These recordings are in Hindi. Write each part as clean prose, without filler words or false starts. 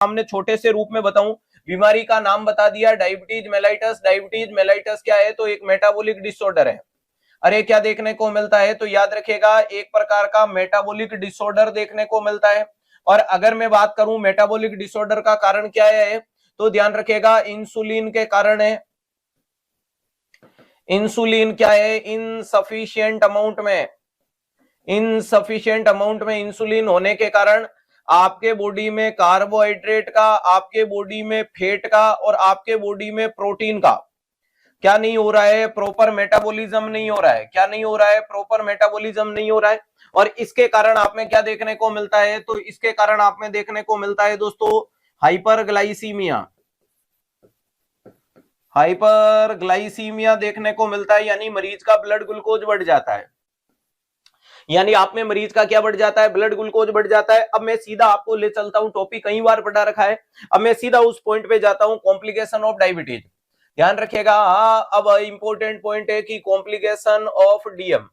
सामने छोटे से रूप में बताऊं, बीमारी का नाम बता दिया, डायबिटीज मेलाइटस। डायबिटीज मेलाइटस क्या है? तो एक मेटाबॉलिक डिसऑर्डर है। अरे क्या देखने को मिलता है? तो याद रखिएगा, एक प्रकार का मेटाबॉलिक डिसऑर्डर देखने को मिलता है। और अगर मैं बात करूं मेटाबॉलिक डिसऑर्डर का कारण क्या है, तो ध्यान रखिएगा इंसुलिन के कारण है। इंसुलिन क्या है? इनसफिशिएंट अमाउंट में इंसुलिन होने के कारण आपके बॉडी में कार्बोहाइड्रेट का, आपके बॉडी में फैट का और आपके बॉडी में प्रोटीन का क्या नहीं हो रहा है? प्रॉपर मेटाबॉलिज्म नहीं हो रहा है। क्या नहीं हो रहा है? प्रॉपर मेटाबॉलिज्म नहीं हो रहा है। और इसके कारण आप में क्या देखने को मिलता है? तो इसके कारण आप में देखने को मिलता है दोस्तों हाइपरग्लाइसीमिया। हाइपरग्लाइसीमिया देखने को मिलता है, यानी मरीज का ब्लड ग्लूकोज बढ़ जाता है। यानी आप में मरीज का क्या बढ़ जाता है? ब्लड ग्लूकोज बढ़ जाता है। अब मैं सीधा आपको ले चलता हूं, टॉपिक कई बार पढ़ा रखा है, अब मैं सीधा उस पॉइंट पे जाता हूं, कॉम्प्लिकेशन ऑफ डायबिटीज। ध्यान रखिएगा, अब इंपॉर्टेंट पॉइंट है कि complication of DM.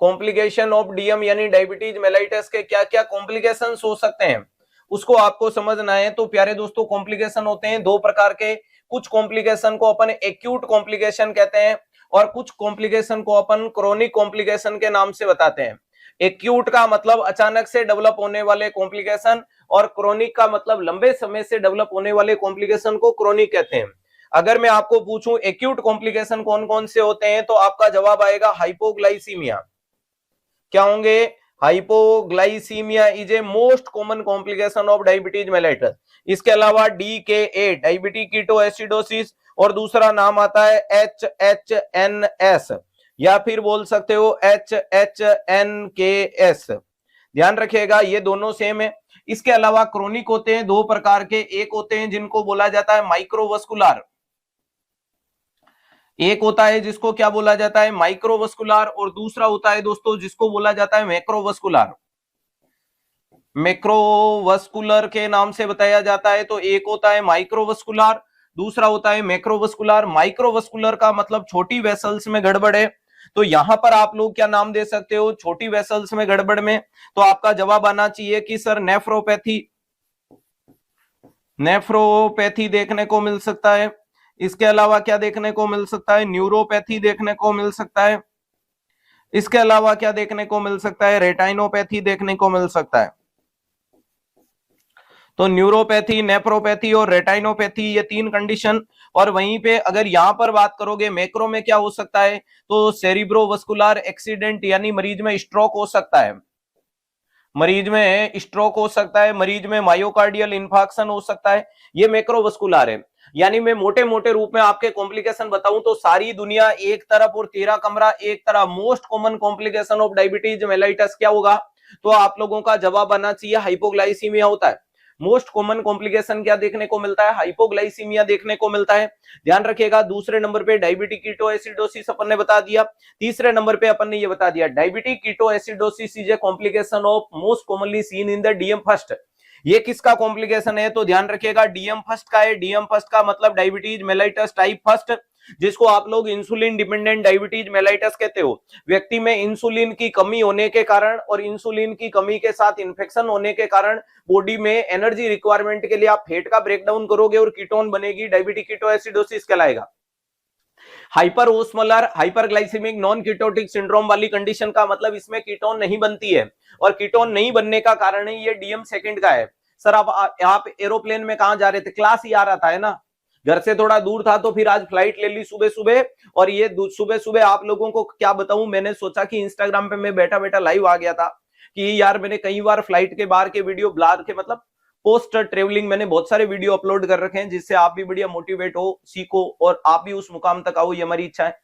Complication of DM यानी डायबिटीज मेलाइटस के क्या क्या कॉम्प्लिकेशन हो सकते हैं, उसको आपको समझना है। तो प्यारे दोस्तों, कॉम्प्लिकेशन होते हैं दो प्रकार के। कुछ कॉम्प्लिकेशन को अपन एक्यूट कॉम्प्लिकेशन कहते हैं और कुछ कॉम्प्लिकेशन को अपन क्रोनिक कॉम्प्लिकेशन के नाम से बताते हैं। एक्यूट का मतलब अचानक से डेवलप होने वाले कॉम्प्लिकेशन, और क्रोनिक का मतलब लंबे समय से डेवलप होने वाले कॉम्प्लिकेशन को क्रोनिक कहते हैं। अगर मैं आपको पूछूं एक्यूट कॉम्प्लिकेशन कौन कौन से होते हैं, तो आपका जवाब आएगा हाइपोग्लाइसीमिया। क्या होंगे? Hypoglycaemia is a most common complication of diabetes mellitus. इसके अलावा DKA डायबिटिक कीटो एसिडोसिस, और दूसरा नाम आता है HHNS, या फिर बोल सकते हो HHNKS। ध्यान रखिएगा, ये दोनों सेम है। इसके अलावा क्रोनिक होते हैं दो प्रकार के, एक होते हैं जिनको बोला जाता है माइक्रोवस्कुलर, एक होता है जिसको क्या बोला जाता है? माइक्रोवस्कुलर, और दूसरा होता है दोस्तों जिसको बोला जाता है मैक्रोवस्कुलर। मैक्रोवस्कुलर के नाम से बताया जाता है। तो एक होता है माइक्रोवस्कुलर, दूसरा होता है मैक्रोवस्कुलर। माइक्रोवस्कुलर का मतलब छोटी वेसल्स में गड़बड़ है, तो यहां पर आप लोग क्या नाम दे सकते हो? छोटी वेसल्स में गड़बड़ में तो आपका जवाब आना चाहिए कि सर नेफ्रोपैथी। नेफ्रोपैथी देखने को मिल सकता है। इसके अलावा क्या देखने को मिल सकता है? न्यूरोपैथी देखने को मिल सकता है। इसके अलावा क्या देखने को मिल सकता है? रेटाइनोपैथी देखने को मिल सकता है। तो न्यूरोपैथी, नेफ्रोपैथी और रेटाइनोपैथी, ये तीन कंडीशन। और वहीं पे अगर यहां पर बात करोगे मैक्रो में क्या हो सकता है, तो सेरिब्रोवस्कुलर एक्सीडेंट, यानी मरीज में स्ट्रोक हो सकता है। मरीज में स्ट्रोक हो सकता है, मरीज में मायोकार्डियल इंफार्क्शन हो सकता है, ये मैक्रोवस्कुलर है। यानी मैं मोटे मोटे रूप में आपके कॉम्प्लिकेशन बताऊं तो सारी दुनिया एक तरफ और तेरा कमरा एक तरफ। Most common complication of diabetes mellitus क्या होगा? तो आप लोगों का जवाब आना चाहिए हाइपोग्लाइसीमिया होता है। मोस्ट कॉमन कॉम्प्लिकेशन क्या देखने को मिलता है? हाइपोग्लाइसीमिया देखने को मिलता है। ध्यान रखिएगा, दूसरे नंबर पे डायबिटिक कीटोएसिडोसिस अपन ने बता दिया, तीसरे नंबर पे अपन ने ये बता दिया diabetic ketoacidosis is a complication of most commonly seen in the DM first. ये किसका कॉम्प्लिकेशन है? तो ध्यान रखिएगा डीएम फर्स्ट का है। डीएम फर्स्ट का मतलब डायबिटीज मेलाइटस टाइप फर्स्ट, जिसको आप लोग इंसुलिन डिपेंडेंट डायबिटीज मेलाइटस कहते हो। व्यक्ति में इंसुलिन की कमी होने के कारण और इंसुलिन की कमी के साथ इन्फेक्शन होने के कारण बॉडी में एनर्जी रिक्वायरमेंट के लिए आप फैट का ब्रेकडाउन करोगे और कीटोन बनेगी, डायबिटिक कीटोएसिडोसिस कहलाएगा। Hyper osmolar hyperglycaemic non ketotic syndrome वाली कंडीशन का मतलब इसमें कीटोन नहीं बनती है, और कीटोन नहीं बनने का कारण ही ये डीएम सेकंड का है। सर आप एरोप्लेन में कहां जा रहे थे? क्लास ही आ रहा था, है ना, घर से थोड़ा दूर था, तो फिर आज फ्लाइट ले ली सुबह सुबह। और ये सुबह सुबह आप लोगों को क्या बताऊं, मैंने सोचा कि इंस्टाग्राम पे मैं बैठा बैठा लाइव आ गया था कि यार मैंने कई बार फ्लाइट के बाहर के वीडियो, ब्लॉग के मतलब पोस्ट ट्रेवलिंग, मैंने बहुत सारे वीडियो अपलोड कर रखे हैं जिससे आप भी बढ़िया मोटिवेट हो, सीखो और आप भी उस मुकाम तक आओ, ये हमारी इच्छा है।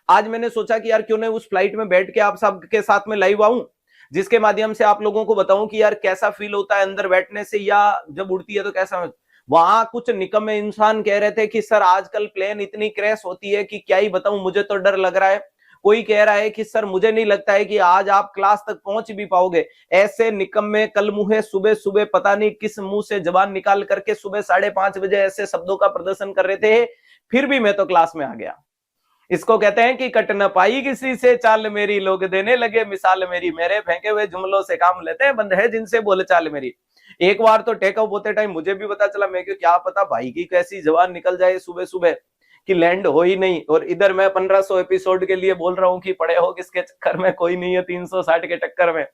आज मैंने सोचा कि यार क्यों नहीं उस फ्लाइट में बैठ के आप सबके साथ में लाइव आऊं, जिसके माध्यम से आप लोगों को बताऊं कि यार कैसा फील होता है अंदर बैठने से, या जब उड़ती है तो कैसा। वहां कुछ निकम्मे इंसान कह रहे थे कि सर आजकल प्लेन इतनी क्रैश होती है कि क्या ही बताऊं, मुझे तो डर लग रहा है। कोई कह रहा है कि सर मुझे नहीं लगता है कि आज आप क्लास तक पहुंच भी पाओगे। ऐसे निकम्मे कलमुहे सुबह सुबह पता नहीं किस मुंह से जबान निकाल करके सुबह 5:30 बजे ऐसे शब्दों का प्रदर्शन कर रहे थे, फिर भी मैं तो क्लास में आ गया। इसको कहते हैं कि कट न पाई किसी से चाल मेरी, लोग देने लगे मिसाल मेरी, मेरे फेंके हुए जुमलों से काम लेते हैं, बंद है जिनसे बोले चाल मेरी। एक बार तो टेकअप होते टाइम मुझे भी पता चला, मैं क्या पता भाई की कैसी जबान निकल जाए सुबह सुबह कि लैंड हो ही नहीं, और इधर मैं 1500 एपिसोड के लिए बोल रहा हूं कि पड़े हो किसके चक्कर में, कोई नहीं है 360 के टक्कर में।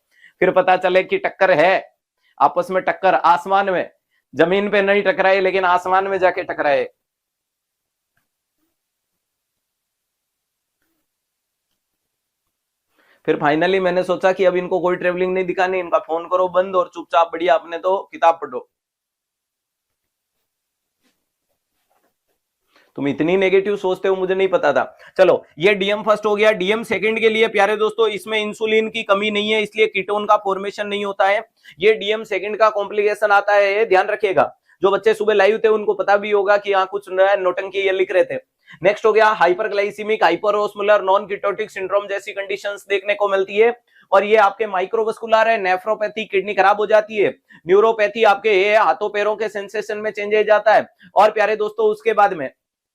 फिर पता चले कि टक्कर है, आपस में टक्कर आसमान में, जमीन पे नहीं टकराए लेकिन आसमान में जाके टकराए। फिर फाइनली मैंने सोचा कि अब इनको कोई ट्रेवलिंग नहीं दिखानी, इनका फोन करो बंद और चुपचाप बढ़िया अपने तो किताब पढ़ो। तुम इतनी नेगेटिव सोचते हो मुझे नहीं पता था। चलो ये डीएम फर्स्ट हो गया। डीएम सेकंड के लिए प्यारे दोस्तों इसमें इंसुलिन की कमी नहीं है, इसलिए कीटोन का फॉर्मेशन नहीं होता है। ये डीएम सेकंड का कॉम्प्लिकेशन आता है, ध्यान रखिएगा। जो बच्चे सुबह लाइव थे उनको पता भी होगा कि यहाँ कुछ नोटंकी ये लिख रहे थे। नेक्स्ट हो गया हाइपरग्लाइसीमिक हाइपरओस्मोलर नॉन कीटोटिक सिंड्रोम जैसी कंडीशंस देखने को मिलती है, और ये आपके माइक्रोवस्कुलर है। नेफ्रोपैथी किडनी खराब हो जाती है। न्यूरोपैथी आपके हाथों पैरों के सेंसेशन में चेंजेस आता है। और प्यारे दोस्तों उसके बाद में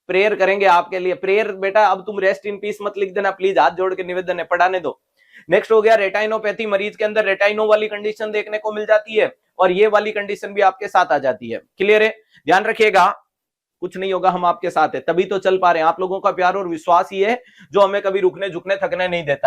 प्रेयर करेंगे आपके लिए। प्रेयर बेटा अब तुम रेस्ट इन पीस मत लिख देना प्लीज, हाथ जोड़ के निवेदन है, पढ़ाने दो। नेक्स्ट हो गया रेटाइनोपैथी, मरीज के अंदर रेटाइनो वाली कंडीशन देखने को मिल जाती है, और ये वाली कंडीशन भी आपके साथ आ जाती है। क्लियर है, ध्यान रखिएगा, कुछ नहीं होगा, हम आपके साथ है, तभी तो चल पा रहे हैं। आप लोगों का प्यार और विश्वास ही है जो हमें कभी रुकने झुकने थकने नहीं देता है।